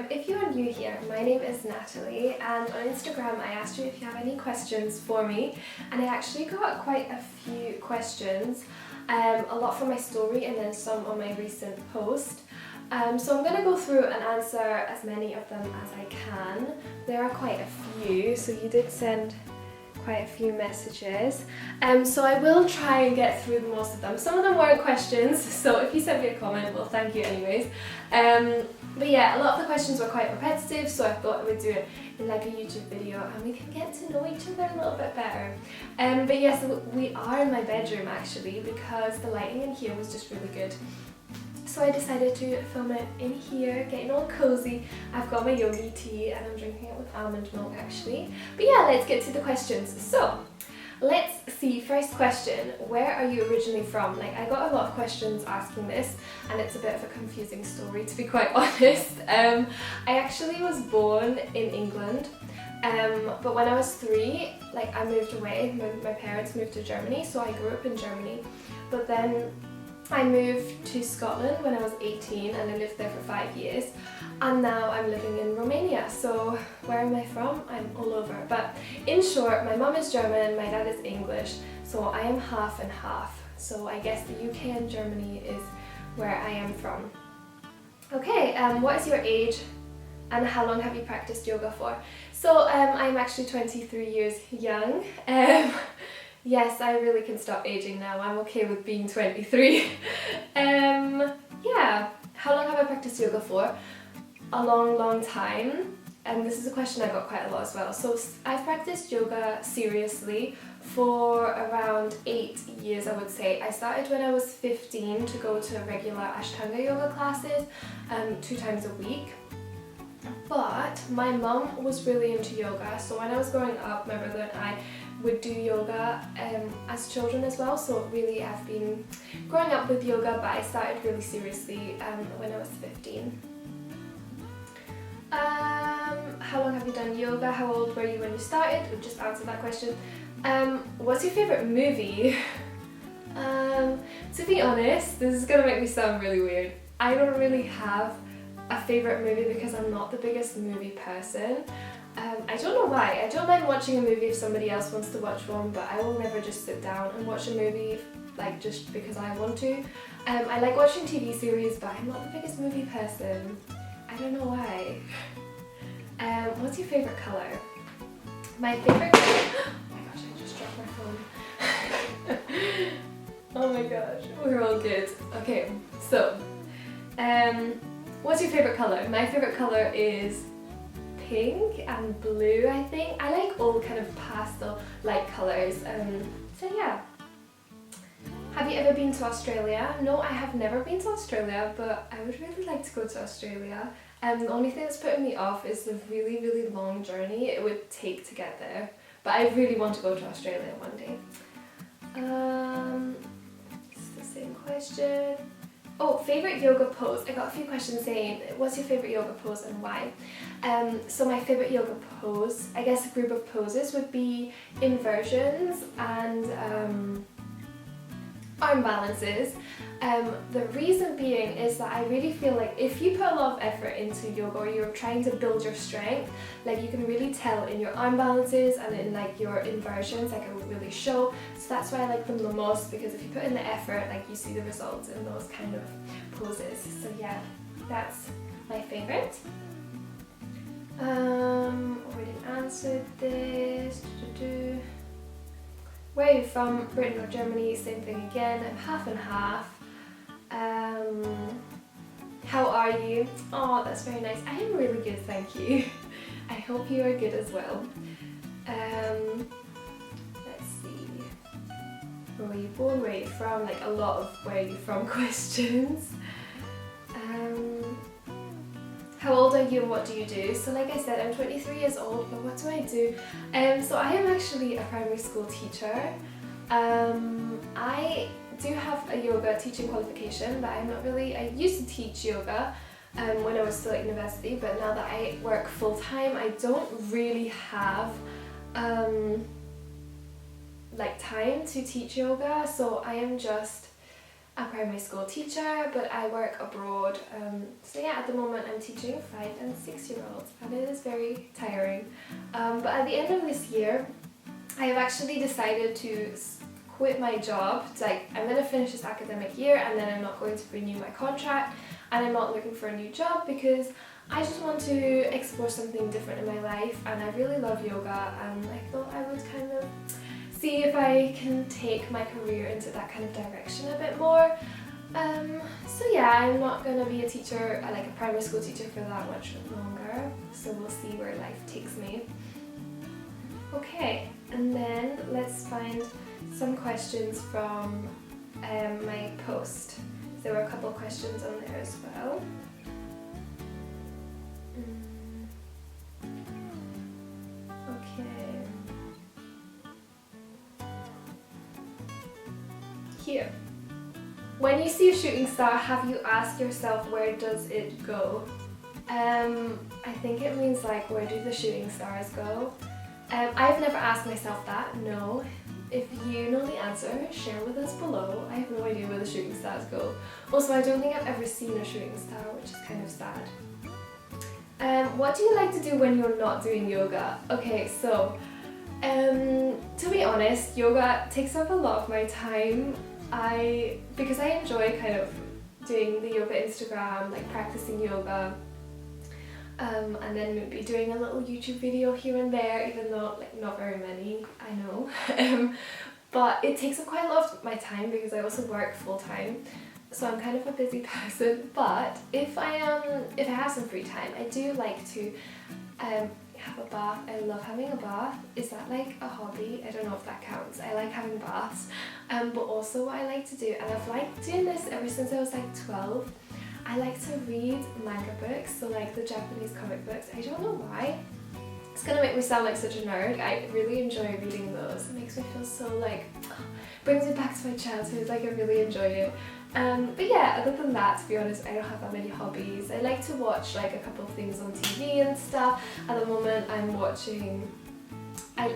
If you are new here, my name is Natalie, and on Instagram I asked you if you have any questions for me, and I actually got quite a few questions, a lot from my story and then some on my recent post. So I'm going to go through and answer as many of them as I can. There are quite a few, so you did send quite a few messages. So I will try and get through most of them. Some of them weren't questions, so if you sent me a comment, well, thank you anyways. But yeah, a lot of the questions were quite repetitive, so I thought I would do it in like a YouTube video and we can get to know each other a little bit better. But yes, yeah, so we are in my bedroom actually because the lighting in here was just really good. So I decided to film it in here, getting all cozy. I've got my yogi tea and I'm drinking it with almond milk actually. But yeah, let's get to the questions. So let's see, first question, where are you originally from? Like, I got a lot of questions asking this and it's a bit of a confusing story, to be quite honest. I actually was born in England, but when I was 3, like I moved away. My parents moved to Germany, so I grew up in Germany. But then I moved to Scotland when I was 18 and I lived there for 5 years, and now I'm living in Romania. So where am I from? I'm all over. But in short, my mum is German, my dad is English, so I am half and half. So I guess the UK and Germany is where I am from. Okay, what is your age and how long have you practiced yoga for? So I'm actually 23 years young. Yes, I really can stop aging now. I'm okay with being 23. Yeah, how long have I practiced yoga for? A long time. And this is a question I got quite a lot as well. So I've practiced yoga seriously for around 8 years, I would say. I started when I was 15 to go to regular Ashtanga yoga classes 2 times a week. But my mum was really into yoga, so when I was growing up, my brother and I would do yoga as children as well. So really I've been growing up with yoga, but I started really seriously when I was 15. How long have you done yoga? How old were you when you started? We've just answered that question. What's your favourite movie? To be honest, this is gonna make me sound really weird. I don't really have a favourite movie because I'm not the biggest movie person. I don't know why. I don't mind watching a movie if somebody else wants to watch one, but I will never just sit down and watch a movie like just because I want to. I like watching TV series, but I'm not the biggest movie person. I don't know why. What's your favourite colour? My favourite colour... Oh my gosh, I just dropped my phone. Oh my gosh, we're all good. Okay, so what's your favourite colour? My favourite colour is pink and blue, I think. I like all kind of pastel light colours. So yeah. Have you ever been to Australia? No, I have never been to Australia, but I would really like to go to Australia. The only thing that's putting me off is the really long journey it would take to get there. But I really want to go to Australia one day. It's the same question. Oh, favourite yoga pose. I got a few questions saying, what's your favourite yoga pose and why? So my favourite yoga pose, I guess a group of poses would be inversions and arm balances. The reason being is that I really feel like if you put a lot of effort into yoga or you're trying to build your strength, like you can really tell in your arm balances and in like your inversions, like it will really show. So that's why I like them the most, because if you put in the effort, like you see the results in those kind of poses. So yeah, that's my favourite. Already answered this. Where are you from? Britain or Germany? Same thing again. I'm half and half. How are you? Oh, that's very nice. I am really good, thank you. I hope you are good as well. Let's see. Where were you born? Where are you from? Like a lot of where are you from questions. How old are you and what do you do? So like I said, I'm 23 years old, but what do I do? So I am actually a primary school teacher. I do have a yoga teaching qualification, but I'm not really, I used to teach yoga when I was still at university, but now that I work full-time, I don't really have like time to teach yoga, so I am just a primary school teacher, but I work abroad. So yeah, at the moment I'm teaching 5 and 6-year-olds, and it is very tiring. But at the end of this year, I have actually decided to quit my job. It's like, I'm going to finish this academic year and then I'm not going to renew my contract, and I'm not looking for a new job because I just want to explore something different in my life, and I really love yoga, and I thought I would kind of see if I can take my career into that kind of direction a bit more. So yeah, I'm not going to be a teacher, like a primary school teacher, for that much longer, so we'll see where life takes me. Okay, and then let's find some questions from my post. There were a couple of questions on there as well. Okay. Here. When you see a shooting star, have you asked yourself, where does it go? I think it means like, where do the shooting stars go? I've never asked myself that, no. If you know the answer, share with us below. I have no idea where the shooting stars go. Also, I don't think I've ever seen a shooting star, which is kind of sad. What do you like to do when you're not doing yoga? Okay, so to be honest, yoga takes up a lot of my time. Because I enjoy kind of doing the yoga Instagram, like practicing yoga, and then maybe doing a little YouTube video here and there, even though like not very many, I know. But it takes up quite a lot of my time because I also work full time, so I'm kind of a busy person. But if I have some free time, I do like to have a bath. I love having a bath. Is that like a hobby? I don't know if that counts. I like having baths. But also what I like to do, and I've liked doing this ever since I was like 12, I like to read manga books, so like the Japanese comic books. I don't know why. It's gonna make me sound like such a nerd. I really enjoy reading those. It makes me feel so like, brings me back to my childhood, like I really enjoy it. But yeah, other than that, to be honest, I don't have that many hobbies. I like to watch like a couple of things on TV and stuff. At the moment I'm watching,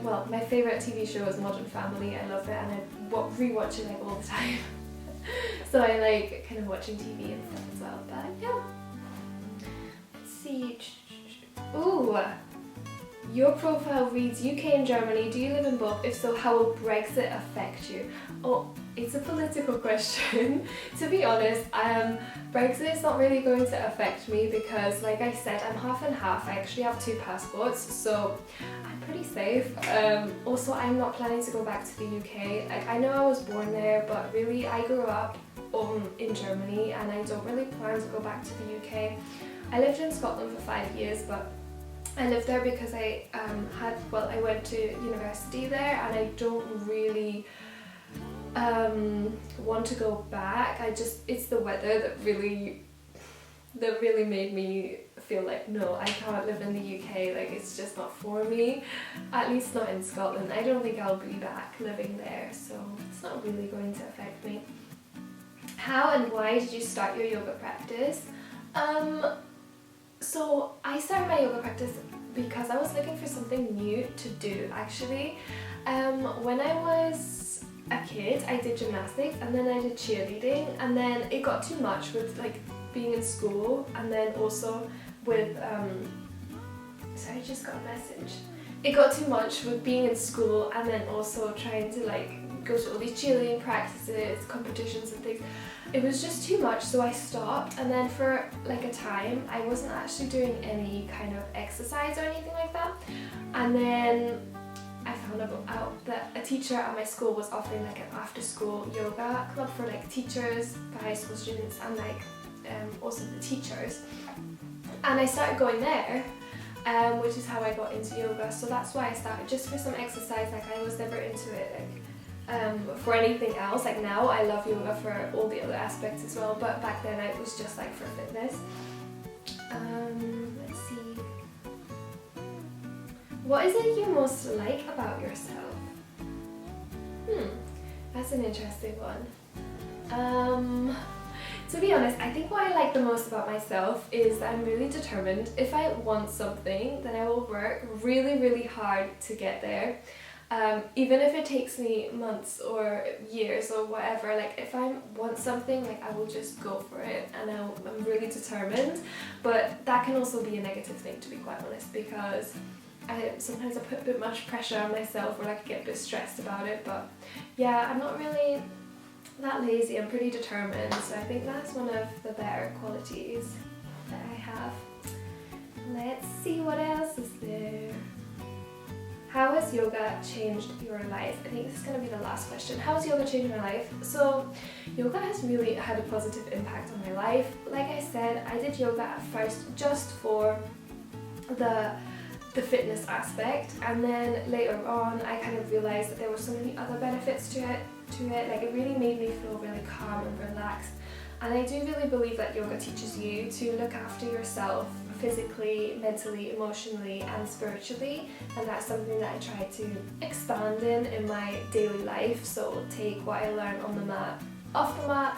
well, my favourite TV show is Modern Family. I love it, and I rewatch it like all the time. So I like kind of watching TV and stuff as well, but yeah. Let's see. Ooh! Your profile reads UK and Germany. Do you live in both? If so, how will Brexit affect you? Oh, it's a political question. To be honest, Brexit is not really going to affect me because, like I said, I'm half and half. I actually have 2 passports, so I'm pretty safe. Also, I'm not planning to go back to the UK. Like, I know I was born there, but really I grew up in Germany, and I don't really plan to go back to the UK. I lived in Scotland for 5 years, but I lived there because I went to university there, and I don't really want to go back. It's the weather that really made me feel like, no, I can't live in the UK, like it's just not for me, at least not in Scotland. I don't think I'll be back living there, so it's not really going to affect me. How and why did you start your yoga practice? So I started my yoga practice because I was looking for something new to do, actually. When I was a kid, I did gymnastics, and then I did cheerleading, and then it got too much with like being in school, and then also with sorry, I just got a message. It got too much with being in school, and then also trying to like go to all these cheerleading practices, competitions and things. It was just too much, so I stopped, and then for like a time I wasn't actually doing any kind of exercise or anything like that, and then I found out that a teacher at my school was offering like an after-school yoga club for like teachers, for high school students, and like also the teachers, and I started going there, which is how I got into yoga. So that's why I started, just for some exercise. Like I was never into it like for anything else. Like now I love yoga for all the other aspects as well, but back then it was just like for fitness. Let's see. What is it you most like about yourself? That's an interesting one. To be honest, I think what I like the most about myself is that I'm really determined. If I want something, then I will work really, really hard to get there. Even if it takes me months or years or whatever, like if I want something, like I will just go for it, and I'm really determined. But that can also be a negative thing, to be quite honest, because sometimes I put a bit much pressure on myself, or like I get a bit stressed about it. But yeah, I'm not really that lazy. I'm pretty determined, so I think that's one of the better qualities that I have. Let's see what else is there. How has yoga changed your life? I think this is going to be the last question. How has yoga changed my life? So yoga has really had a positive impact on my life. Like I said, I did yoga at first just for the fitness aspect, and then later on I kind of realized that there were so many other benefits to it. Like it really made me feel really calm and relaxed. And I do really believe that yoga teaches you to look after yourself physically, mentally, emotionally and spiritually, and that's something that I try to expand in my daily life. So take what I learn on the mat off the mat.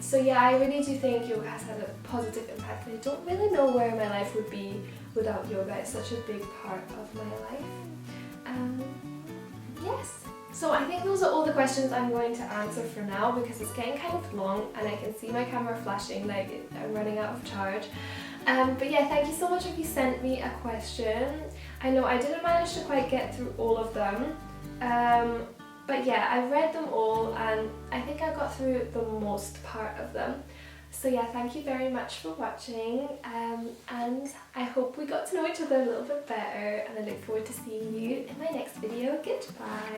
So yeah, I really do think yoga has had a positive impact. I don't really know where my life would be without yoga. It's such a big part of my life. Yes. So I think those are all the questions I'm going to answer for now, because it's getting kind of long and I can see my camera flashing like I'm running out of charge. But yeah, thank you so much if you sent me a question. I know I didn't manage to quite get through all of them. But yeah, I read them all and I think I got through the most part of them. So yeah, thank you very much for watching, and I hope we got to know each other a little bit better, and I look forward to seeing you in my next video. Goodbye!